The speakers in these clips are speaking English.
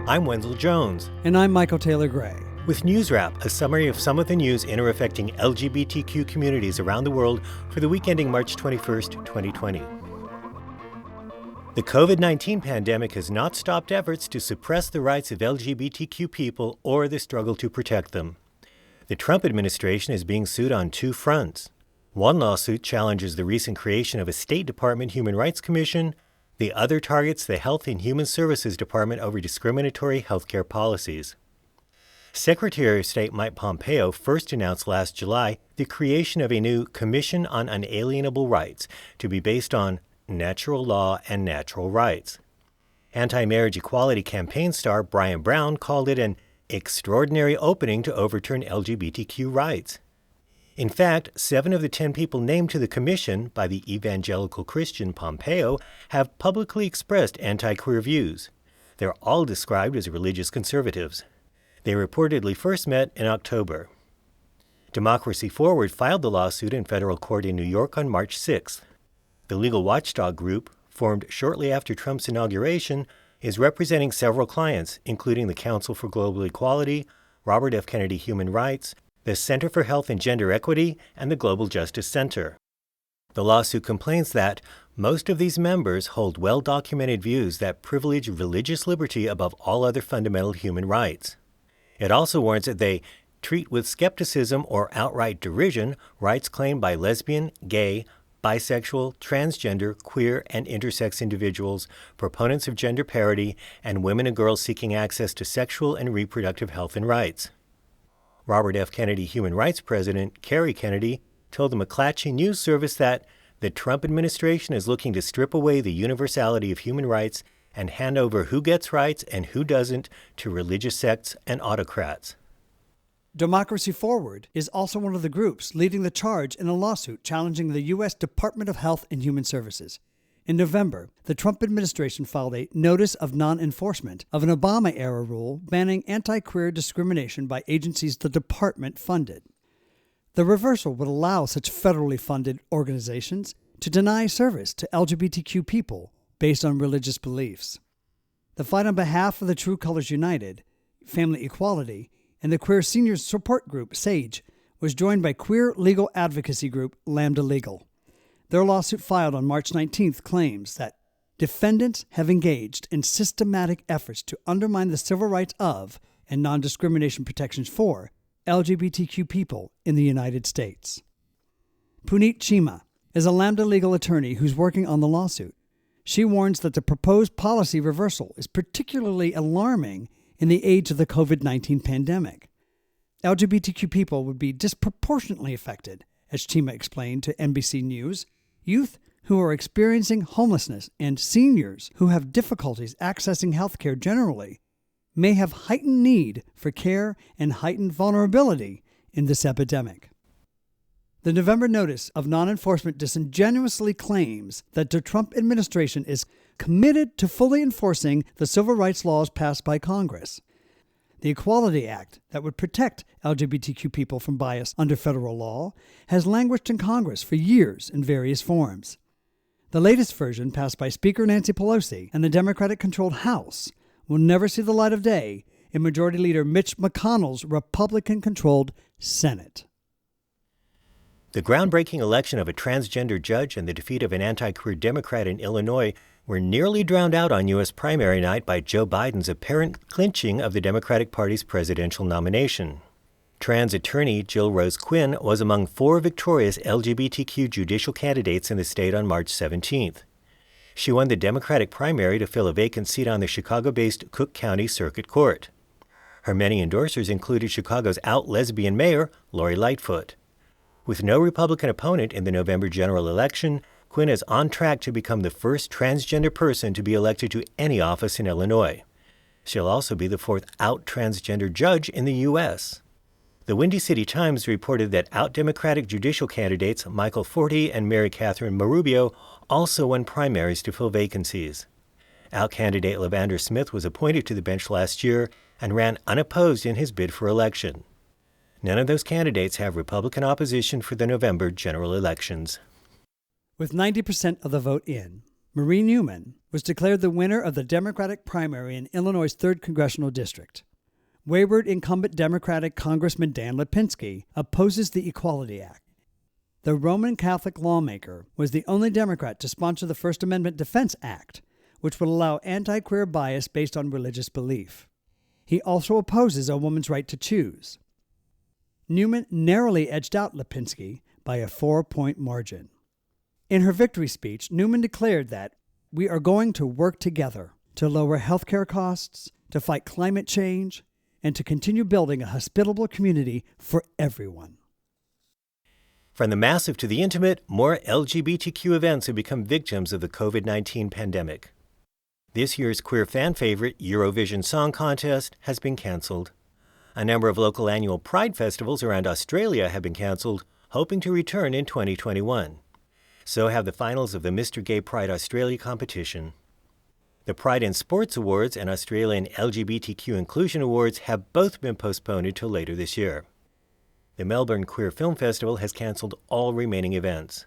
I'm Wenzel Jones. And I'm Michael Taylor Gray. With NewsWrap, a summary of some of the news affecting LGBTQ communities around the world for the week ending March 21st, 2020. The COVID-19 pandemic has not stopped efforts to suppress the rights of LGBTQ people or the struggle to protect them. The Trump administration is being sued on two fronts. One lawsuit challenges the recent creation of a State Department Human Rights Commission. The other targets the Health and Human Services Department over discriminatory healthcare policies. Secretary of State Mike Pompeo first announced last July the creation of a new Commission on Unalienable Rights to be based on natural law and natural rights. Anti-marriage equality campaign star Brian Brown called it an extraordinary opening to overturn LGBTQ rights. In fact, 7 of the 10 people named to the commission by the evangelical Christian Pompeo have publicly expressed anti-queer views. They're all described as religious conservatives. They reportedly first met in October. Democracy Forward filed the lawsuit in federal court in New York on March 6th. The legal watchdog group, formed shortly after Trump's inauguration, is representing several clients, including the Council for Global Equality, Robert F. Kennedy Human Rights, the Center for Health and Gender Equity, and the Global Justice Center. The lawsuit complains that most of these members hold well-documented views that privilege religious liberty above all other fundamental human rights. It also warns that they treat with skepticism or outright derision rights claimed by lesbian, gay, bisexual, transgender, queer, and intersex individuals, proponents of gender parity, and women and girls seeking access to sexual and reproductive health and rights. Robert F. Kennedy Human Rights President Kerry Kennedy told the McClatchy News Service that the Trump administration is looking to strip away the universality of human rights and hand over who gets rights and who doesn't to religious sects and autocrats. Democracy Forward is also one of the groups leading the charge in a lawsuit challenging the U.S. Department of Health and Human Services. In November, the Trump administration filed a notice of non-enforcement of an Obama-era rule banning anti-queer discrimination by agencies the department funded. The reversal would allow such federally funded organizations to deny service to LGBTQ people based on religious beliefs. The fight on behalf of the True Colors United, Family Equality, and the Queer Seniors Support Group, SAGE, was joined by queer legal advocacy group Lambda Legal. Their lawsuit filed on March 19th claims that defendants have engaged in systematic efforts to undermine the civil rights of and non-discrimination protections for LGBTQ people in the United States. Puneet Chima is a Lambda legal attorney who's working on the lawsuit. She warns that the proposed policy reversal is particularly alarming in the age of the COVID-19 pandemic. LGBTQ people would be disproportionately affected, as Chima explained to NBC News. Youth who are experiencing homelessness and seniors who have difficulties accessing health care generally may have heightened need for care and heightened vulnerability in this epidemic. The November notice of non-enforcement disingenuously claims that the Trump administration is committed to fully enforcing the civil rights laws passed by Congress. The Equality Act that would protect LGBTQ people from bias under federal law has languished in Congress for years in various forms. The latest version, passed by Speaker Nancy Pelosi and the Democratic-controlled House, will never see the light of day in Majority Leader Mitch McConnell's Republican-controlled Senate. The groundbreaking election of a transgender judge and the defeat of an anti-queer Democrat in Illinois were nearly drowned out on U.S. primary night by Joe Biden's apparent clinching of the Democratic Party's presidential nomination. Trans attorney Jill Rose Quinn was among 4 victorious LGBTQ judicial candidates in the state on March 17th. She won the Democratic primary to fill a vacant seat on the Chicago-based Cook County Circuit Court. Her many endorsers included Chicago's out-lesbian mayor, Lori Lightfoot. With no Republican opponent in the November general election, Quinn is on track to become the first transgender person to be elected to any office in Illinois. She'll also be the 4th out-transgender judge in the U.S. The Windy City Times reported that out-Democratic judicial candidates Michael Forti and Mary Catherine Marubio also won primaries to fill vacancies. Out-candidate Levander Smith was appointed to the bench last year and ran unopposed in his bid for election. None of those candidates have Republican opposition for the November general elections. With 90% of the vote in, Marie Newman was declared the winner of the Democratic primary in Illinois' 3rd Congressional District. Wayward incumbent Democratic Congressman Dan Lipinski opposes the Equality Act. The Roman Catholic lawmaker was the only Democrat to sponsor the First Amendment Defense Act, which would allow anti-queer bias based on religious belief. He also opposes a woman's right to choose. Newman narrowly edged out Lipinski by a 4-point margin. In her victory speech, Newman declared that we are going to work together to lower healthcare costs, to fight climate change, and to continue building a hospitable community for everyone. From the massive to the intimate, more LGBTQ events have become victims of the COVID-19 pandemic. This year's queer fan favorite, Eurovision Song Contest, has been canceled. A number of local annual Pride festivals around Australia have been canceled, hoping to return in 2021. So have the finals of the Mr. Gay Pride Australia competition. The Pride in Sports Awards and Australian LGBTQ Inclusion Awards have both been postponed until later this year. The Melbourne Queer Film Festival has canceled all remaining events.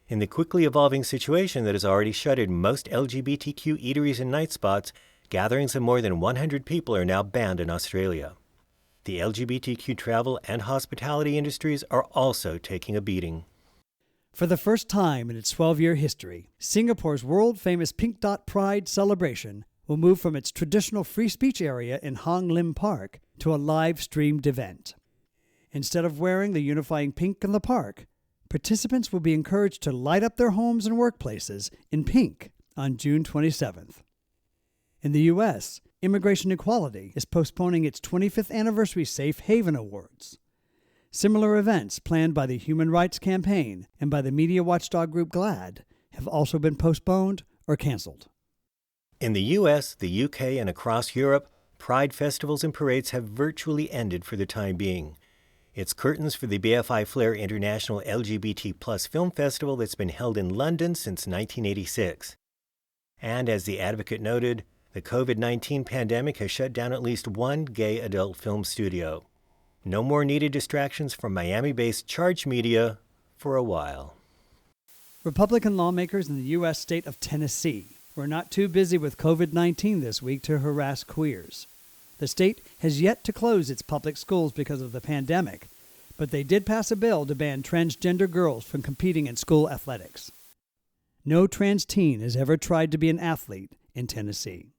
In the quickly evolving situation that has already shuttered most LGBTQ eateries and night spots, gatherings of more than 100 people are now banned in Australia. The LGBTQ travel and hospitality industries are also taking a beating. For the first time in its 12-year history, Singapore's world-famous Pink Dot Pride celebration will move from its traditional free speech area in Hong Lim Park to a live-streamed event. Instead of wearing the unifying pink in the park, participants will be encouraged to light up their homes and workplaces in pink on June 27th. In the U.S., Immigration Equality is postponing its 25th anniversary Safe Haven Awards. Similar events planned by the Human Rights Campaign and by the media watchdog group GLAAD have also been postponed or canceled. In the U.S., the U.K., and across Europe, Pride festivals and parades have virtually ended for the time being. It's curtains for the BFI Flare International LGBT+ Film Festival that's been held in London since 1986. And as the Advocate noted, the COVID-19 pandemic has shut down at least one gay adult film studio. No more needed distractions from Miami-based Charge Media for a while. Republican lawmakers in the U.S. state of Tennessee were not too busy with COVID-19 this week to harass queers. The state has yet to close its public schools because of the pandemic, but they did pass a bill to ban transgender girls from competing in school athletics. No trans teen has ever tried to be an athlete in Tennessee.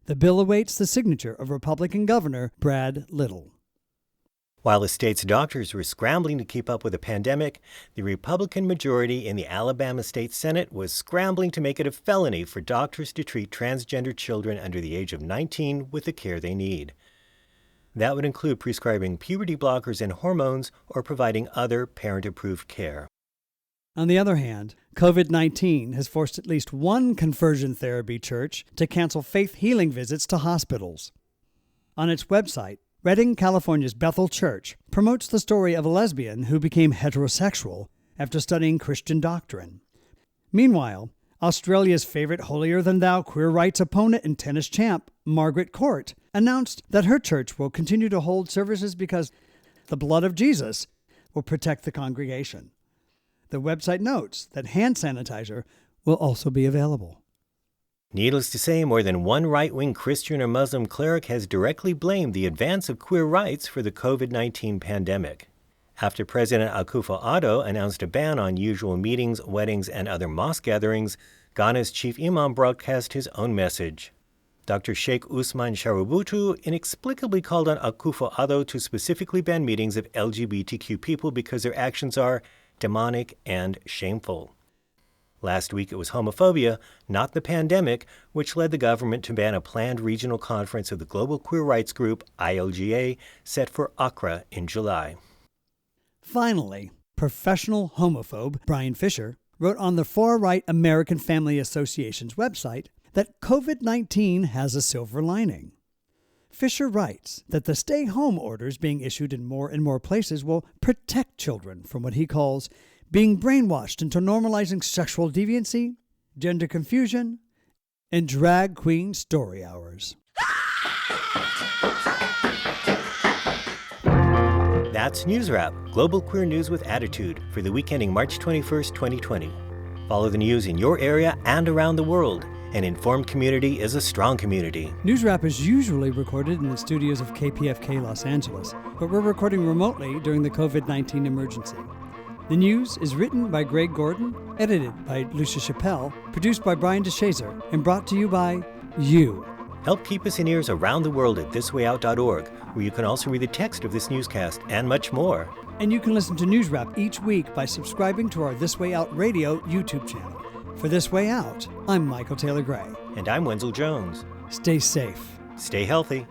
The bill awaits the signature of Republican Governor Brad Little. While the state's doctors were scrambling to keep up with the pandemic, the Republican majority in the Alabama State Senate was scrambling to make it a felony for doctors to treat transgender children under the age of 19 with the care they need. That would include prescribing puberty blockers and hormones or providing other parent-approved care. On the other hand, COVID-19 has forced at least one conversion therapy church to cancel faith healing visits to hospitals. On its website, Redding, California's Bethel Church promotes the story of a lesbian who became heterosexual after studying Christian doctrine. Meanwhile, Australia's favorite holier-than-thou queer rights opponent and tennis champ, Margaret Court, announced that her church will continue to hold services because the blood of Jesus will protect the congregation. The website notes that hand sanitizer will also be available. Needless to say, more than one right-wing Christian or Muslim cleric has directly blamed the advance of queer rights for the COVID-19 pandemic. After President Akufo-Addo announced a ban on usual meetings, weddings, and other mosque gatherings, Ghana's chief imam broadcast his own message. Dr. Sheikh Usman Sharubutu inexplicably called on Akufo-Addo to specifically ban meetings of LGBTQ people because their actions are demonic and shameful. Last week it was homophobia, not the pandemic, which led the government to ban a planned regional conference of the global queer rights group, ILGA, set for Accra in July. Finally, professional homophobe Brian Fisher wrote on the far-right American Family Association's website that COVID-19 has a silver lining. Fisher writes that the stay-home orders being issued in more and more places will protect children from what he calls being brainwashed into normalizing sexual deviancy, gender confusion, and drag queen story hours. That's NewsWrap, Global Queer News with Attitude, for the week ending March 21st, 2020. Follow the news in your area and around the world An informed community is a strong community. NewsWrap is usually recorded in the studios of KPFK Los Angeles, but we're recording remotely during the COVID-19 emergency. The news is written by Greg Gordon, edited by Lucia Chappelle, produced by Brian DeShazer, and brought to you by you. Help keep us in ears around the world at thiswayout.org, where you can also read the text of this newscast and much more. And you can listen to NewsWrap each week by subscribing to our This Way Out Radio YouTube channel. For This Way Out, I'm Michael Taylor Gray. And I'm Wenzel Jones. Stay safe. Stay healthy.